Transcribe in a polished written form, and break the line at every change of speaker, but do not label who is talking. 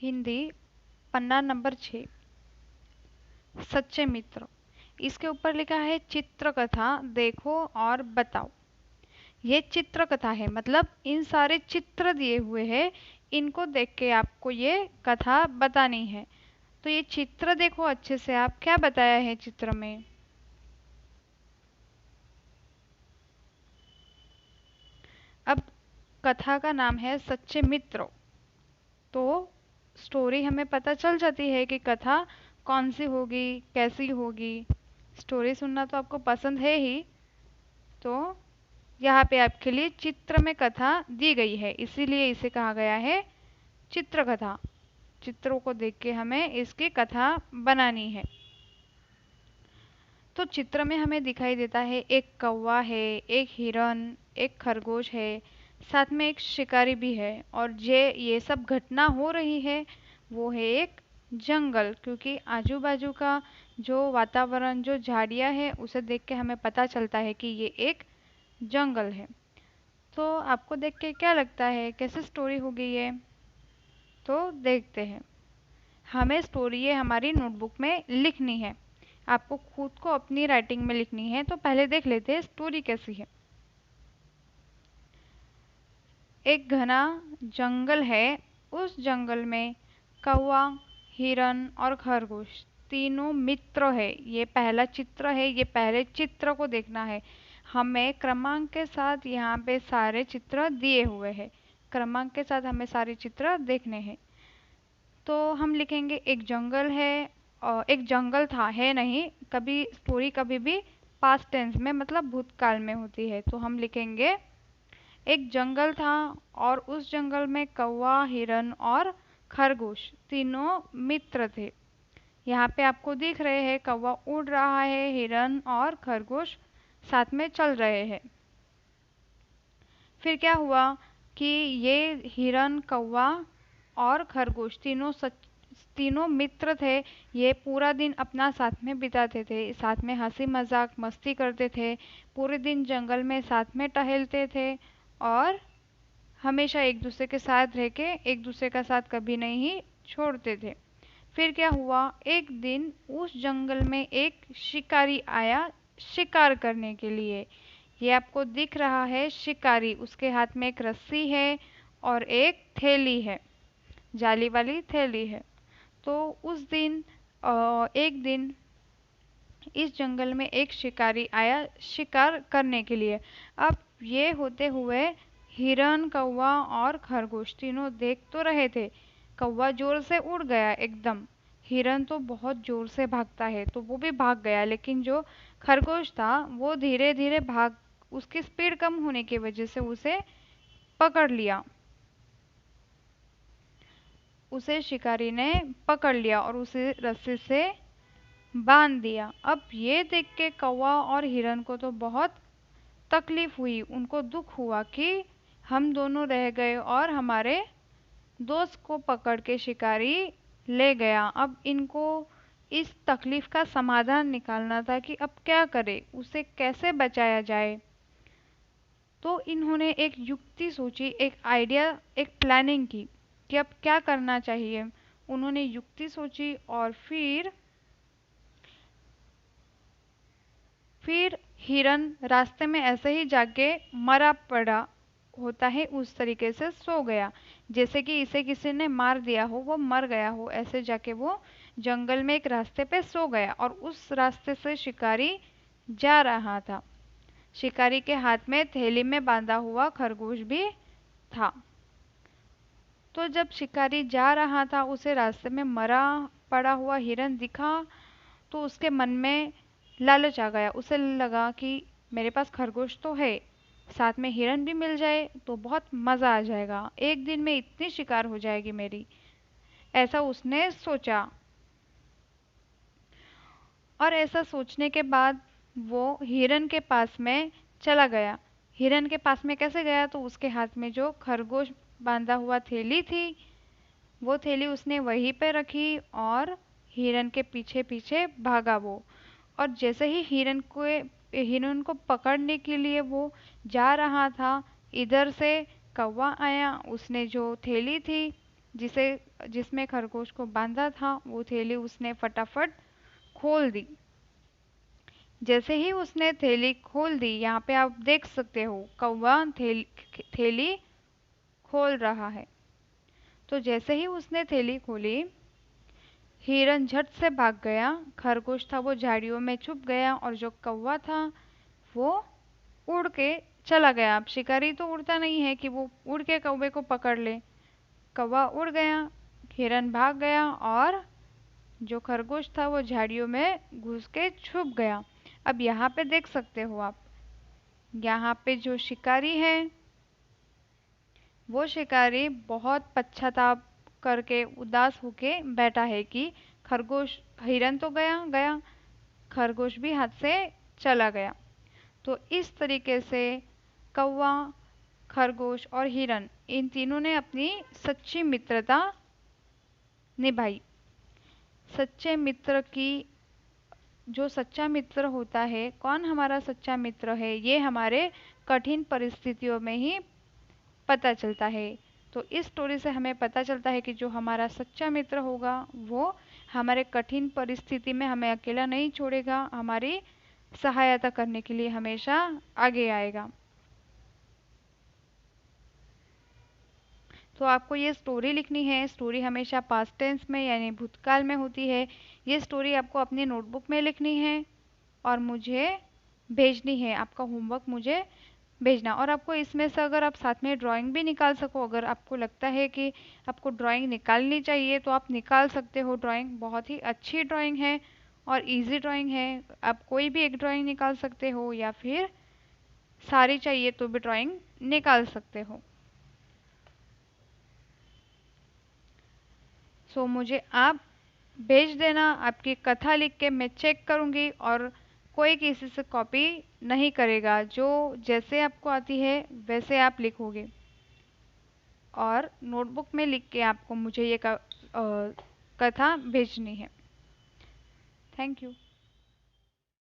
हिंदी पन्ना number 6, सच्चे मित्र। इसके ऊपर लिखा है चित्रकथा देखो और बताओ। ये चित्रकथा है, मतलब इन सारे चित्र दिए हुए हैं, इनको देख के आपको ये कथा बतानी है। तो ये चित्र देखो अच्छे से, आप क्या बताया है चित्र में। अब कथा का नाम है सच्चे मित्र, तो स्टोरी हमें पता चल जाती है कि कथा कौन सी होगी, कैसी होगी। स्टोरी सुनना तो आपको पसंद है ही, तो यहाँ पे आपके लिए चित्र में कथा दी गई है, इसीलिए इसे कहा गया है चित्रकथा। चित्रों को देख के हमें इसकी कथा बनानी है। तो चित्र में हमें दिखाई देता है एक कौवा है, एक हिरन, एक खरगोश है, साथ में एक शिकारी भी है। और ये सब घटना हो रही है वो है एक जंगल, क्योंकि आजू बाजू का जो वातावरण, जो झाड़ियाँ है, उसे देख के हमें पता चलता है कि ये एक जंगल है। तो आपको देख के क्या लगता है, कैसे स्टोरी होगी ये, तो देखते हैं। हमें स्टोरी ये हमारी नोटबुक में लिखनी है, आपको खुद को अपनी राइटिंग में लिखनी है। तो पहले देख लेते हैं स्टोरी कैसी है। एक घना जंगल है, उस जंगल में कौवा, हिरन और खरगोश तीनों मित्र है। ये पहला चित्र है, ये पहले चित्र को देखना है। हमें क्रमांक के साथ यहाँ पे सारे चित्र दिए हुए हैं, क्रमांक के साथ हमें सारे चित्र देखने हैं। तो हम लिखेंगे एक जंगल है, और एक जंगल था, है नहीं, कभी स्टोरी कभी भी पास्ट टेंस में मतलब भूतकाल में होती है। तो हम लिखेंगे एक जंगल था और उस जंगल में कौवा, हिरन और खरगोश तीनों मित्र थे। यहाँ पे आपको दिख रहे हैं कौवा उड़ रहा है, हिरन और खरगोश साथ में चल रहे हैं। फिर क्या हुआ कि ये हिरन, कौवा और खरगोश तीनों मित्र थे। ये पूरा दिन अपना साथ में बिताते थे, साथ में हंसी मजाक मस्ती करते थे, पूरे दिन जंगल में साथ में टहलते थे और हमेशा एक दूसरे के साथ रह के एक दूसरे का साथ कभी नहीं छोड़ते थे। फिर क्या हुआ, एक दिन उस जंगल में एक शिकारी आया शिकार करने के लिए। ये आपको दिख रहा है शिकारी, उसके हाथ में एक रस्सी है और एक थैली है, जाली वाली थैली है। तो उस दिन एक दिन इस जंगल में एक शिकारी आया शिकार करने के लिए। अब ये होते हुए हिरन, कौवा और खरगोश तीनों देख तो रहे थे। कौवा जोर से उड़ गया एकदम, हिरन तो बहुत जोर से भागता है तो वो भी भाग गया, लेकिन जो खरगोश था वो धीरे धीरे भाग, उसकी स्पीड कम होने की वजह से उसे पकड़ लिया। उसे शिकारी ने पकड़ लिया और उसे रस्सी से बांध दिया। अब ये देख के कौवा और हिरन को तो बहुत तकलीफ हुई, उनको दुख हुआ कि हम दोनों रह गए और हमारे दोस्त को पकड़ के शिकारी ले गया। अब इनको इस तकलीफ का समाधान निकालना था कि अब क्या करें, उसे कैसे बचाया जाए। तो इन्होंने एक युक्ति सोची, एक आइडिया, एक प्लानिंग की कि अब क्या करना चाहिए। उन्होंने युक्ति सोची और फिर हिरन रास्ते में ऐसे ही जाके मरा पड़ा होता है, उस तरीके से सो गया जैसे कि इसे किसी ने मार दिया हो, वो मर गया हो, ऐसे जाके वो जंगल में एक रास्ते पे सो गया। और उस रास्ते से शिकारी जा रहा था, शिकारी के हाथ में थैली में बांधा हुआ खरगोश भी था। तो जब शिकारी जा रहा था, उसे रास्ते में मरा पड़ा हुआ हिरन दिखा तो उसके मन में लालच आ गया। उसे लगा कि मेरे पास खरगोश तो है, साथ में हिरन भी मिल जाए तो बहुत मज़ा आ जाएगा, एक दिन में इतनी शिकार हो जाएगी मेरी, ऐसा उसने सोचा। और ऐसा सोचने के बाद वो हिरन के पास में चला गया। हिरन के पास में कैसे गया, तो उसके हाथ में जो खरगोश बांधा हुआ थैली थी, वो थैली उसने वहीं पे रखी और हिरन के पीछे पीछे भागा वो। और जैसे ही हिरन को पकड़ने के लिए वो जा रहा था, इधर से कौवा आया, उसने जो थैली थी जिसे जिसमें खरगोश को बांधा था वो थैली उसने फटाफट खोल दी। जैसे ही उसने थैली खोल दी, यहाँ पे आप देख सकते हो कौवा थैली खोल रहा है। तो जैसे ही उसने थैली खोली, हिरन झट से भाग गया। खरगोश था वो झाड़ियों में छुप गया और जो कौवा था वो उड़ के चला गया। अब शिकारी तो उड़ता नहीं है कि वो उड़ के कौवे को पकड़ ले। कौवा उड़ गया, हिरन भाग गया और जो खरगोश था वो झाड़ियों में घुस के छुप गया। अब यहाँ पे देख सकते हो आप, यहाँ पे जो शिकारी है वो शिकारी बहुत पश्चाताप करके उदास होके बैठा है कि खरगोश, हिरन तो गया गया, खरगोश भी हाथ से चला गया। तो इस तरीके से कौवा, खरगोश और हिरन, इन तीनों ने अपनी सच्ची मित्रता निभाई। सच्चे मित्र की, जो सच्चा मित्र होता है, कौन हमारा सच्चा मित्र है, ये हमारे कठिन परिस्थितियों में ही पता चलता है। तो इस स्टोरी से हमें पता चलता है कि जो हमारा सच्चा मित्र होगा वो हमारे कठिन परिस्थिति में हमें अकेला नहीं छोड़ेगा, हमारी सहायता करने के लिए हमेशा आगे आएगा। तो आपको ये स्टोरी लिखनी है। स्टोरी हमेशा पास्ट टेंस में यानी भूतकाल में होती है। ये स्टोरी आपको अपनी नोटबुक में लिखनी है और मुझे भेजनी है। आपका होमवर्क मुझे भेजना। और आपको इसमें से अगर आप साथ में ड्राइंग भी निकाल सको, अगर आपको लगता है कि आपको ड्राइंग निकालनी चाहिए तो आप निकाल सकते हो। ड्राइंग बहुत ही अच्छी ड्राइंग है और इजी ड्राइंग है। आप कोई भी एक ड्राइंग निकाल सकते हो या फिर सारी चाहिए तो भी ड्राइंग निकाल सकते हो। सो मुझे आप भेज देना। आपकी कथा लिख के मैं चेक करूँगी और कोई किसी से कॉपी नहीं करेगा। जो जैसे आपको आती है वैसे आप लिखोगे और नोटबुक में लिख के आपको मुझे ये कथा भेजनी है। Thank you.